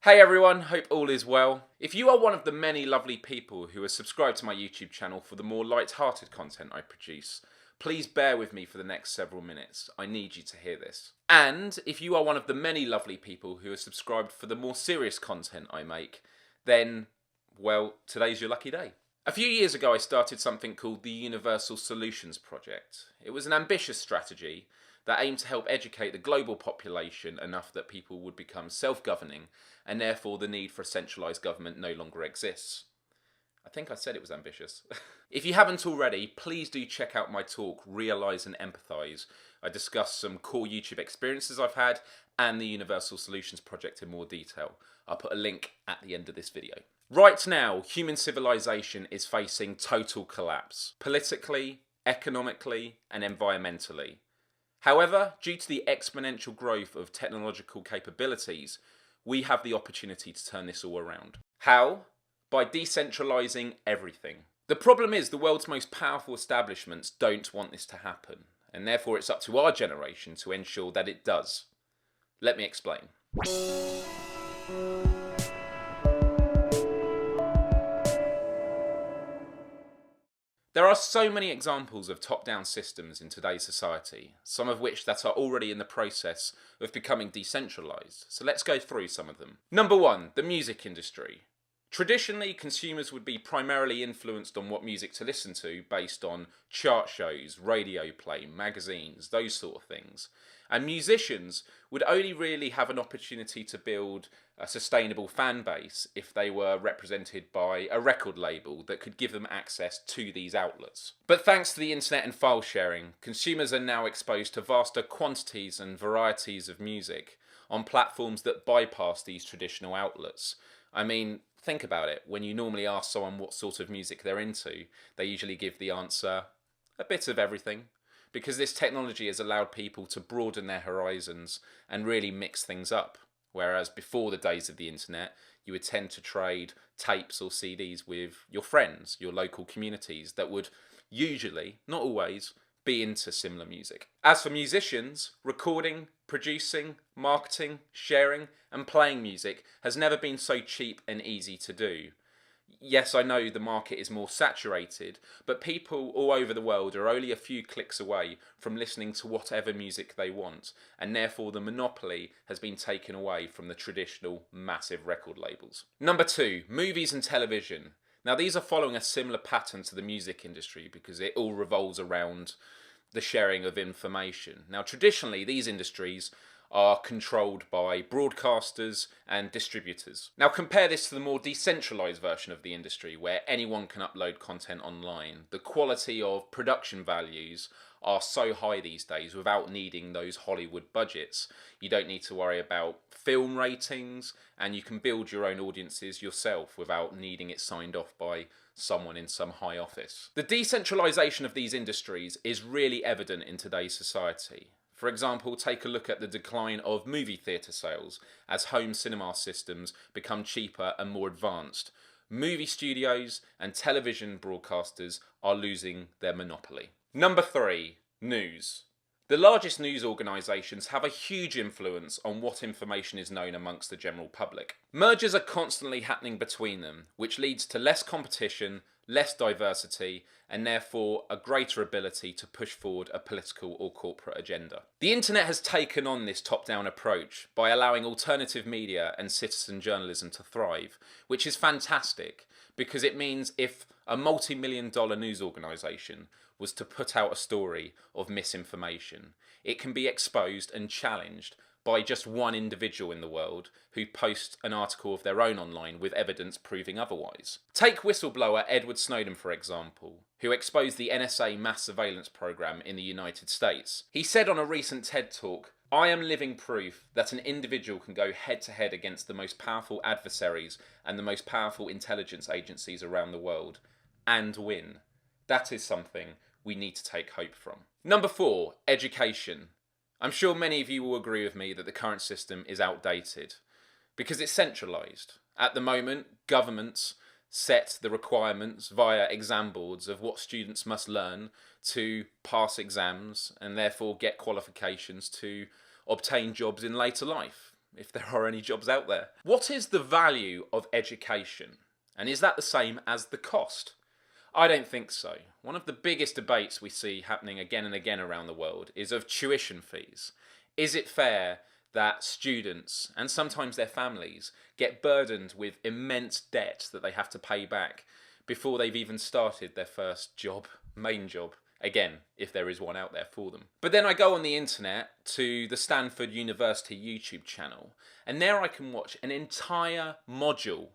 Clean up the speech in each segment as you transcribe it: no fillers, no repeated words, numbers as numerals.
Hey everyone, hope all is well. If you are one of the many lovely people who are subscribed to my YouTube channel for the more light-hearted content I produce, please bear with me for the next several minutes. I need you to hear this. And if you are one of the many lovely people who are subscribed for the more serious content I make, then, well, today's your lucky day. A few years ago I started something called the Universal Solutions Project. It was an ambitious strategy that aimed to help educate the global population enough that people would become self-governing, and therefore the need for a centralised government no longer exists. I think I said it was ambitious. If you haven't already, please do check out my talk, Realise and Empathise. I discuss some core YouTube experiences I've had and the Universal Solutions Project in more detail. I'll put a link at the end of this video. Right now, human civilization is facing total collapse, politically, economically, and environmentally. However, due to the exponential growth of technological capabilities, we have the opportunity to turn this all around. How? By decentralizing everything. The problem is the world's most powerful establishments don't want this to happen, and therefore it's up to our generation to ensure that it does. Let me explain. There are so many examples of top-down systems in today's society, some of which that are already in the process of becoming decentralized. So let's go through some of them. Number one, the music industry. Traditionally, consumers would be primarily influenced on what music to listen to based on chart shows, radio play, magazines, those sort of things. And musicians would only really have an opportunity to build a sustainable fan base if they were represented by a record label that could give them access to these outlets. But thanks to the internet and file sharing, consumers are now exposed to vaster quantities and varieties of music on platforms that bypass these traditional outlets. I mean, think about it. When you normally ask someone what sort of music they're into, they usually give the answer, a bit of everything. Because this technology has allowed people to broaden their horizons and really mix things up. Whereas before the days of the internet, you would tend to trade tapes or CDs with your friends, your local communities that would usually, not always, be into similar music. As for musicians, recording, producing, marketing, sharing, and playing music has never been so cheap and easy to do. Yes, I know the market is more saturated, but people all over the world are only a few clicks away from listening to whatever music they want, and therefore the monopoly has been taken away from the traditional massive record labels. Number two, movies and television. Now these are following a similar pattern to the music industry because it all revolves around the sharing of information. Now traditionally these industries are controlled by broadcasters and distributors. Now compare this to the more decentralized version of the industry where anyone can upload content online. The quality of production values are so high these days without needing those Hollywood budgets. You don't need to worry about film ratings and you can build your own audiences yourself without needing it signed off by someone in some high office. The decentralization of these industries is really evident in today's society. For example, take a look at the decline of movie theatre sales as home cinema systems become cheaper and more advanced. Movie studios and television broadcasters are losing their monopoly. Number three, news. The largest news organisations have a huge influence on what information is known amongst the general public. Mergers are constantly happening between them, which leads to less competition, less diversity, and therefore a greater ability to push forward a political or corporate agenda. The internet has taken on this top-down approach by allowing alternative media and citizen journalism to thrive, which is fantastic because it means if a multi-million-dollar news organisation was to put out a story of misinformation, it can be exposed and challenged by just one individual in the world who posts an article of their own online with evidence proving otherwise. Take whistleblower Edward Snowden, for example, who exposed the NSA mass surveillance program in the United States. He said on a recent TED Talk, "I am living proof that an individual can go head-to-head against the most powerful adversaries and the most powerful intelligence agencies around the world, and win." That is something we need to take hope from. Number four, education. I'm sure many of you will agree with me that the current system is outdated because it's centralised. At the moment, governments set the requirements via exam boards of what students must learn to pass exams and therefore get qualifications to obtain jobs in later life. if there are any jobs out there. What is the value of education? And is that the same as the cost? I don't think so. One of the biggest debates we see happening again and again around the world is of tuition fees. Is it fair that students, and sometimes their families, get burdened with immense debt that they have to pay back before they've even started their first job, main job? Again, if there is one out there for them. But then I go on the internet to the Stanford University YouTube channel, and there I can watch an entire module,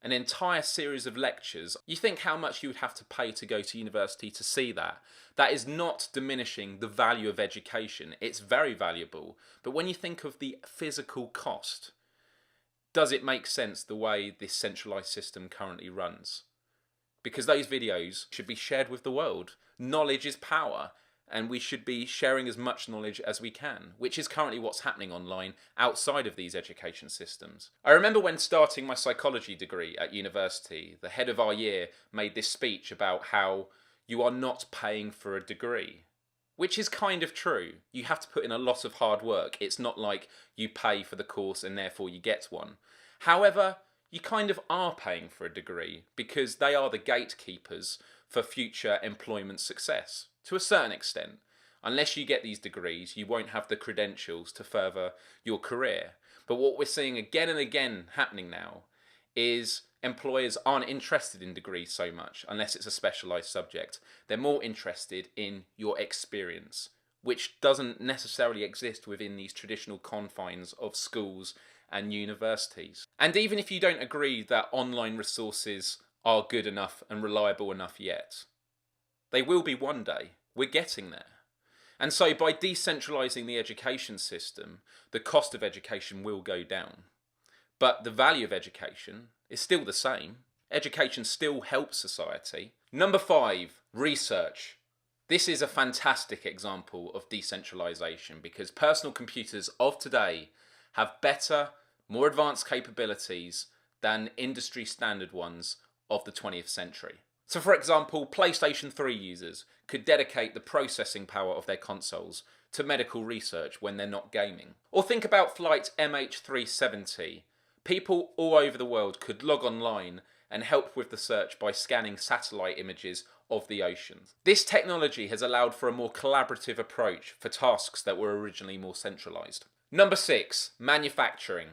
an entire series of lectures. You think how much you would have to pay to go to university to see that. That is not diminishing the value of education. It's very valuable. But when you think of the physical cost, does it make sense the way this centralised system currently runs? Because those videos should be shared with the world. Knowledge is power, and we should be sharing as much knowledge as we can, which is currently what's happening online outside of these education systems. I remember when starting my psychology degree at university, the head of our year made this speech about how you are not paying for a degree, which is kind of true. You have to put in a lot of hard work. It's not like you pay for the course and therefore you get one. However, you kind of are paying for a degree because they are the gatekeepers for future employment success, to a certain extent. Unless you get these degrees, you won't have the credentials to further your career. But what we're seeing again and again happening now is employers aren't interested in degrees so much, unless it's a specialised subject. They're more interested in your experience, which doesn't necessarily exist within these traditional confines of schools and universities. And even if you don't agree that online resources are good enough and reliable enough yet, they will be one day. We're getting there. And so by decentralising the education system, the cost of education will go down. But the value of education is still the same. Education still helps society. Number 5, research. This is a fantastic example of decentralisation because personal computers of today have better, more advanced capabilities than industry standard ones of the 20th century. So for example, PlayStation 3 users could dedicate the processing power of their consoles to medical research when they're not gaming. Or think about flight MH370. People all over the world could log online and help with the search by scanning satellite images of the oceans. This technology has allowed for a more collaborative approach for tasks that were originally more centralised. Number 6, manufacturing.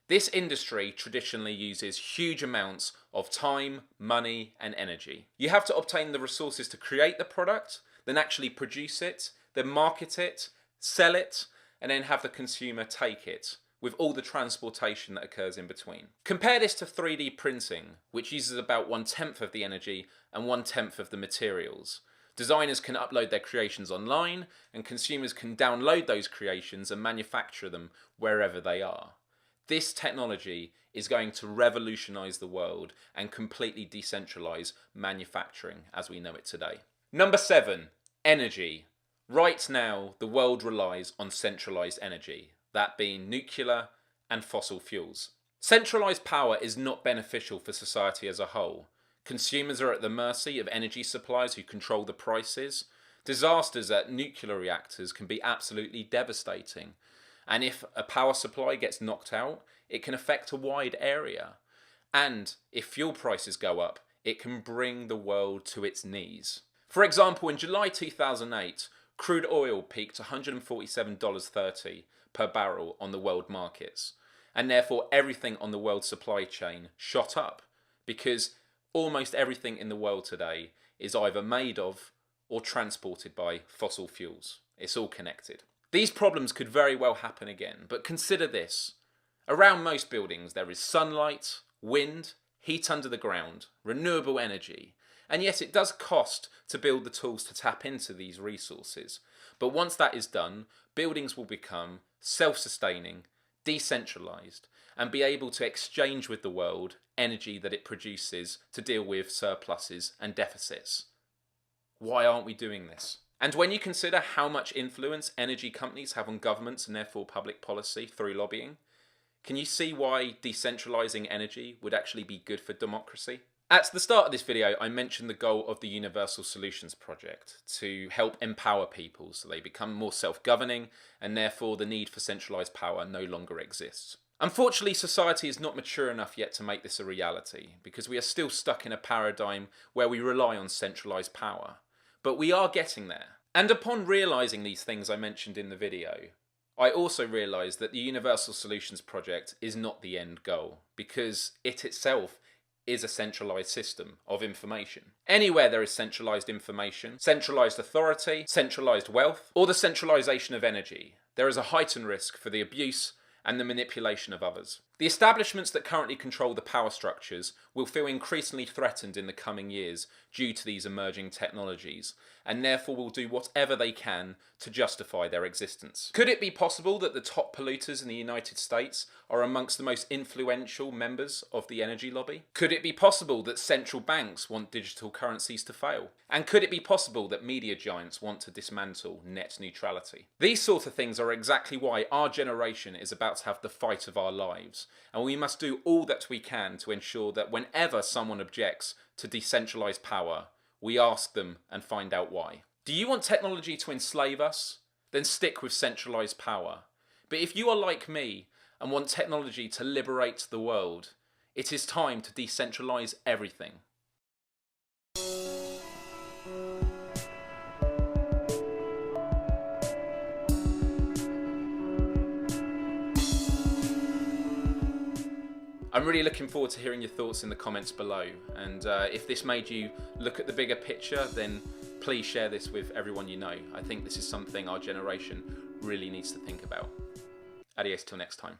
This industry traditionally uses huge amounts of time, money, and energy. You have to obtain the resources to create the product, then actually produce it, then market it, sell it, and then have the consumer take it, with all the transportation that occurs in between. Compare this to 3D printing, which uses about 1/10 of the energy and 1/10 of the materials. Designers can upload their creations online, and consumers can download those creations and manufacture them wherever they are. This technology is going to revolutionise the world and completely decentralise manufacturing as we know it today. Number 7, energy. Right now, the world relies on centralised energy, that being nuclear and fossil fuels. Centralised power is not beneficial for society as a whole. Consumers are at the mercy of energy suppliers who control the prices. Disasters at nuclear reactors can be absolutely devastating. And if a power supply gets knocked out, it can affect a wide area. And if fuel prices go up, it can bring the world to its knees. For example, in July 2008, crude oil peaked $147.30 per barrel on the world markets. And therefore everything on the world supply chain shot up because almost everything in the world today is either made of or transported by fossil fuels. It's all connected. These problems could very well happen again, but consider this. Around most buildings there is sunlight, wind, heat under the ground, renewable energy, and yet it does cost to build the tools to tap into these resources. But once that is done, buildings will become self-sustaining, decentralised, and be able to exchange with the world energy that it produces to deal with surpluses and deficits. Why aren't we doing this? And when you consider how much influence energy companies have on governments and therefore public policy through lobbying, can you see why decentralising energy would actually be good for democracy? At the start of this video, I mentioned the goal of the Universal Solutions Project to help empower people so they become more self-governing, and therefore the need for centralised power no longer exists. Unfortunately, society is not mature enough yet to make this a reality, because we are still stuck in a paradigm where we rely on centralised power. But we are getting there. And upon realising these things I mentioned in the video, I also realised that the Universal Solutions Project is not the end goal, because it itself is a centralised system of information. Anywhere there is centralised information, centralised authority, centralised wealth, or the centralisation of energy, there is a heightened risk for the abuse and the manipulation of others. The establishments that currently control the power structures will feel increasingly threatened in the coming years due to these emerging technologies, and therefore will do whatever they can to justify their existence. Could it be possible that the top polluters in the United States are amongst the most influential members of the energy lobby? Could it be possible that central banks want digital currencies to fail? And could it be possible that media giants want to dismantle net neutrality? These sort of things are exactly why our generation is about to have the fight of our lives, and we must do all that we can to ensure that whenever someone objects to decentralised power, we ask them and find out why. Do you want technology to enslave us? Then stick with centralised power. But if you are like me and want technology to liberate the world, it is time to decentralize everything. I'm really looking forward to hearing your thoughts in the comments below, and if this made you look at the bigger picture, then please share this with everyone you know. I think this is something our generation really needs to think about. Adios till next time.